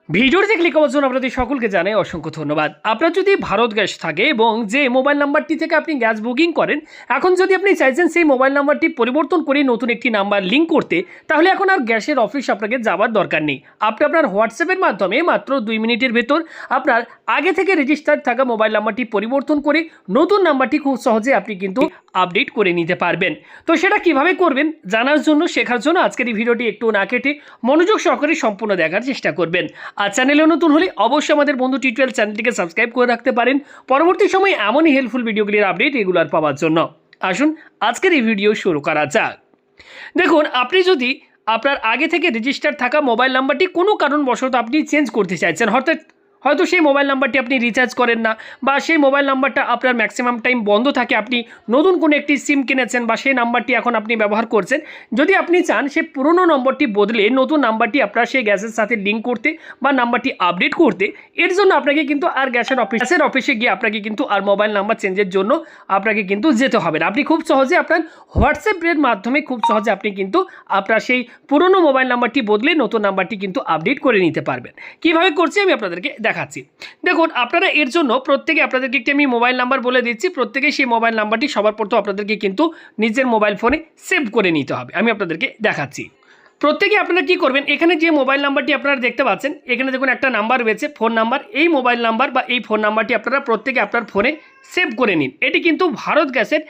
ভিডিওতে ক্লিক করার জন্য আপনাদের সকলকে জানাই অসংখ্য ধন্যবাদ। আপনার যদি ভারত গ্যাস থাকে এবং যে মোবাইল নাম্বারটি থেকে আপনি গ্যাস বুকিং করেন, এখন যদি আপনি চাইছেন সেই মোবাইল নাম্বারটি পরিবর্তন করে নতুন একটি নাম্বার লিঙ্ক করতে, তাহলে এখন আর গ্যাসের অফিস আপনাকে যাওয়ার দরকার নেই। আপনি আপনার হোয়াটসঅ্যাপের মাধ্যমে মাত্র 2 মিনিটের ভেতর আপনার আগে থেকে রেজিস্টার্ড থাকা মোবাইল নাম্বারটি পরিবর্তন করে নতুন নাম্বারটি খুব সহজে আপনি কিন্তু আপডেট করে নিতে পারবেন। তো সেটা কিভাবে করবেন জানার জন্য, শেখার জন্য আজকের এই ভিডিওটি একটু না কেটে মনোযোগ সহকারে সম্পূর্ণ দেখার চেষ্টা করবেন। আর চ্যানেলে নতুন হলে অবশ্যই আমাদের বন্ধু টিউটোরিয়াল চ্যানেলটিকে সাবস্ক্রাইব করে রাখতে পারেন পরবর্তী সময়ে এমনই হেল্পফুল ভিডিওগুলির আপডেট রেগুলার পাওয়ার জন্য। আসুন আজকের এই ভিডিও শুরু করা যাক। দেখুন, আপনি যদি আপনার আগে থেকে রেজিস্টার থাকা মোবাইল নাম্বারটি কোনো কারণবশত আপনি চেঞ্জ করতে চাইছেন, হয়তো সেই মোবাইল নাম্বারটি আপনি রিচার্জ করেন না, বা সেই মোবাইল নাম্বারটা আপনার ম্যাক্সিমাম টাইম বন্ধ থাকে, আপনি নতুন কোনো একটি সিম কিনেছেন বা সেই নাম্বারটি এখন আপনি ব্যবহার করছেন, যদি আপনি চান সেই পুরনো নম্বরটি বদলে নতুন নাম্বারটি আপনার সেই গ্যাসের সাথে লিঙ্ক করতে বা নাম্বারটি আপডেট করতে, এর জন্য আপনাকে কিন্তু আর গ্যাসের অফিসে গিয়ে আপনাকে কিন্তু আর মোবাইল নাম্বার চেঞ্জের জন্য আপনাকে কিন্তু যেতে হবে না। আপনি খুব সহজে আপনার হোয়াটসঅ্যাপের মাধ্যমে খুব সহজে আপনি কিন্তু আপনার সেই পুরনো মোবাইল নাম্বারটি বদলে নতুন নাম্বারটি কিন্তু আপডেট করে নিতে পারবেন। কীভাবে করছি আমি আপনাদেরকে দেখাচ্ছি। দেখুন, আপনারা এর জন্য প্রত্যেকে আপনাদেরকে একটি আমি মোবাইল নাম্বার বলে দিচ্ছি, প্রত্যেকে সেই মোবাইল নাম্বারটি সবার প্রথম আপনাদেরকে কিন্তু নিজের মোবাইল ফোনে সেভ করে নিতে হবে। আমি আপনাদেরকে দেখাচ্ছি। প্রত্যেকে আপনারা কি করবেন, এখানে যে মোবাইল নাম্বারটি আপনারা দেখতে পাচ্ছেন, এখানে দেখুন একটা নাম্বার রয়েছে ফোন নাম্বার। এই মোবাইল নাম্বার বা এই ফোন নাম্বারটি আপনারা প্রত্যেকে আপনার ফোনে সেভ করে নিন। এটি কিন্তু ভারত গ্যাসের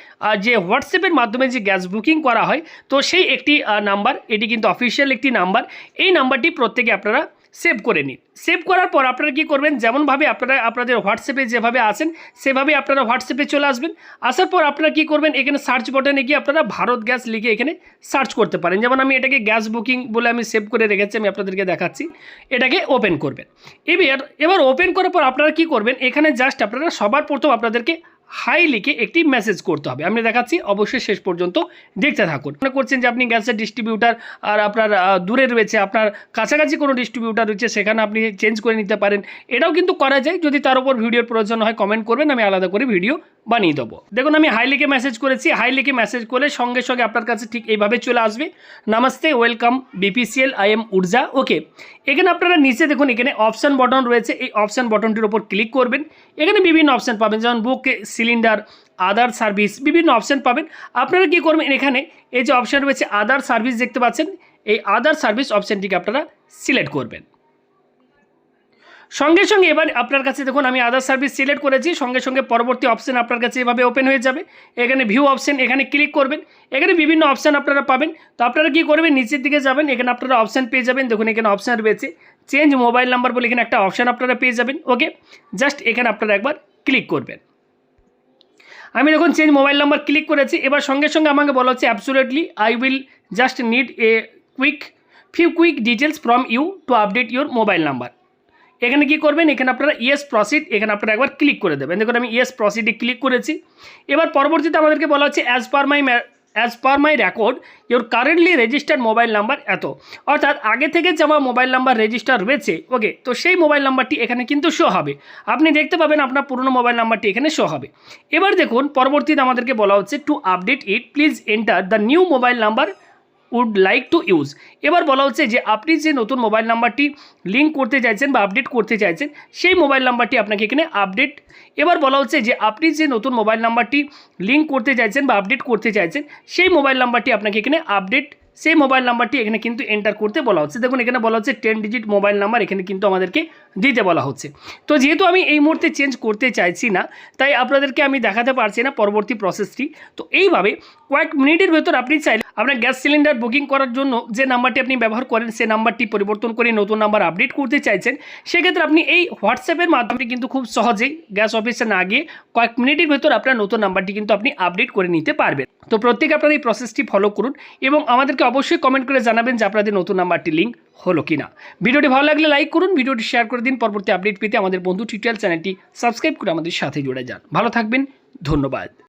যে হোয়াটসঅ্যাপের মাধ্যমে যে গ্যাস বুকিং করা হয়, তো সেই একটি নাম্বার, এটি কিন্তু অফিসিয়াল একটি নাম্বার। এই নাম্বারটি প্রত্যেকে আপনারা সেভ করে নিন। সেভ করার পর আপনারা কী করবেন, যেমনভাবে আপনারা আপনাদের হোয়াটসঅ্যাপে যেভাবে আছেন সেভাবে আপনারা হোয়াটসঅ্যাপে চলে আসবেন। আসার পর আপনারা কী করবেন, এখানে সার্চ বাটনে গিয়ে আপনারা ভারত গ্যাস লিখে এখানে সার্চ করতে পারেন। যেমন আমি এটাকে গ্যাস বুকিং বলে আমি সেভ করে রেখেছি, আমি আপনাদেরকে দেখাচ্ছি। এটাকে ওপেন করবেন। এবার ওপেন করার পর আপনারা কী করবেন, এখানে জাস্ট আপনারা সবার প্রথম আপনাদেরকে হাই লিখে একটি মেসেজ করতে হবে। আমি দেখাচ্ছি, অবশ্যই শেষ পর্যন্ত দেখতে থাকুন। মনে করছেন যে আপনি গ্যাসের ডিস্ট্রিবিউটার আর আপনার দূরে রয়েছে, আপনার কাছাকাছি কোনো ডিস্ট্রিবিউটার রয়েছে, সেখানে আপনি চেঞ্জ করে নিতে পারেন। এটাও কিন্তু করা যায়। যদি তার উপর ভিডিওর প্রয়োজন হয় কমেন্ট করবেন, আমি আলাদা করে ভিডিও বানিয়ে দেবো। দেখুন, আমি হাই লিখে মেসেজ করেছি। হাই লিখে মেসেজ করলে সঙ্গে সঙ্গে আপনার কাছে ঠিক এইভাবে চলে আসবে, নমস্তে, welcome BPCL, I am Urja. Okay, এখানে আপনারা নিচে দেখুন, এখানে অপশান বটন রয়েছে। এই অপশান বটনটির উপর ক্লিক করবেন। এখানে বিভিন্ন অপশান পাবেন, যেমন বুক সিলিন্ডার, আদার সার্ভিস, বিভিন্ন অপশান পাবেন। আপনারা কী করবেন, এখানে এই যে অপশান রয়েছে আদার সার্ভিস দেখতে পাচ্ছেন, এই আদার সার্ভিস অপশানটিকে আপনারা সিলেক্ট করবেন। সঙ্গে সঙ্গে এবার আপনার কাছে দেখুন, আমি আদার সার্ভিস সিলেক্ট করেছি, সঙ্গে সঙ্গে পরবর্তী অপশান আপনার কাছে এভাবে ওপেন হয়ে যাবে। এখানে ভিউ অপশান, এখানে ক্লিক করবেন। এখানে বিভিন্ন অপশান আপনারা পাবেন। তো আপনারা কী করবেন, নিচের দিকে যাবেন, এখানে আপনারা অপশান পেয়ে যাবেন। দেখুন, এখানে অপশান রয়েছে চেঞ্জ মোবাইল নাম্বার বলে, এখানে একটা অপশান আপনারা পেয়ে যাবেন। ওকে, জাস্ট এখানে আপনারা একবার ক্লিক করবেন। আমি দেখুন চেঞ্জ মোবাইল নাম্বার ক্লিক করেছি। এবার সঙ্গে সঙ্গে আমাকে বলা হচ্ছে absolutely I will just need a few quick details from you to update your mobile number. এখানে কি করবেন, এখানে আপনারা ইয়েস প্রসিড, এখানে আপনারা একবার ক্লিক করে দেবেন। দেখুন, আমি ইয়েস প্রসিডে ক্লিক করেছি। এবার পরবর্তীতে আমাদেরকে বলা হচ্ছে as per my record your currently registered mobile number এত, অর্থাৎ আগে থেকে যে আমার মোবাইল নাম্বার রেজিস্টার রয়েছে, ওকে, তো সেই মোবাইল নাম্বারটি এখানে কিন্তু শো হবে। আপনি দেখতে পাবেন আপনার পুরনো মোবাইল নাম্বারটি এখানে শো হবে। এবার দেখুন, পরবর্তীতে আমাদেরকে বলা হচ্ছে to update it please enter the new mobile number would like to use. এবার বলা হচ্ছে যে আপনি যে নতুন মোবাইল নাম্বারটি লিঙ্ক করতে চাইছেন বা আপডেট করতে চাইছেন, সেই মোবাইল নাম্বারটি আপনাকে এখানে আপডেট। এবার বলা হচ্ছে যে আপনি যে নতুন মোবাইল নাম্বারটি লিঙ্ক করতে চাইছেন বা আপডেট করতে চাইছেন, সেই মোবাইল নাম্বারটি আপনাকে এখানে আপডেট, সেই মোবাইল নাম্বারটি এখানে কিন্তু এন্টার করতে বলা হচ্ছে। দেখুন, এখানে বলা হচ্ছে 10 ডিজিট মোবাইল নাম্বার এখানে কিন্তু আমাদেরকে দিতে বলা হচ্ছে। তো যেহেতু আমি এই মুহূর্তে চেঞ্জ করতে চাইছি না, তাই আপনাদেরকে আমি দেখাতে পারছি না পরবর্তী প্রসেসটি। তো এইভাবে কয়েক মিনিটের ভেতর আপনি চাইলে আপনার গ্যাস সিলিন্ডার বুকিং করার জন্য যে নাম্বারটি আপনি ব্যবহার করেন, সেই নাম্বারটি পরিবর্তন করে নতুন নাম্বার আপডেট করতে চাইছেন, সেক্ষেত্রে আপনি এই হোয়াটসঅ্যাপের মাধ্যমে কিন্তু খুব সহজেই গ্যাস অফিসে না গিয়ে কয়েক মিনিটের ভেতর আপনার নতুন নাম্বারটি কিন্তু আপনি আপডেট করে নিতে পারবেন। তো প্রত্যেকে আপনারা এই প্রসেসটি ফলো করুন এবং আমাদেরকে অবশ্যই কমেন্ট করে জানাবেন যে আপনাদের নতুন নাম্বারটি লিঙ্ক হলো কিনা। ভিডিওটি ভালো লাগলে লাইক করুন, ভিডিওটি শেয়ার করে দিন। পরবর্তী আপডেট পেতে আমাদের বন্ধু টিউটোরিয়াল চ্যানেলটি সাবস্ক্রাইব করে আমাদের সাথে জুড়ে যান। ভালো থাকবেন, ধন্যবাদ।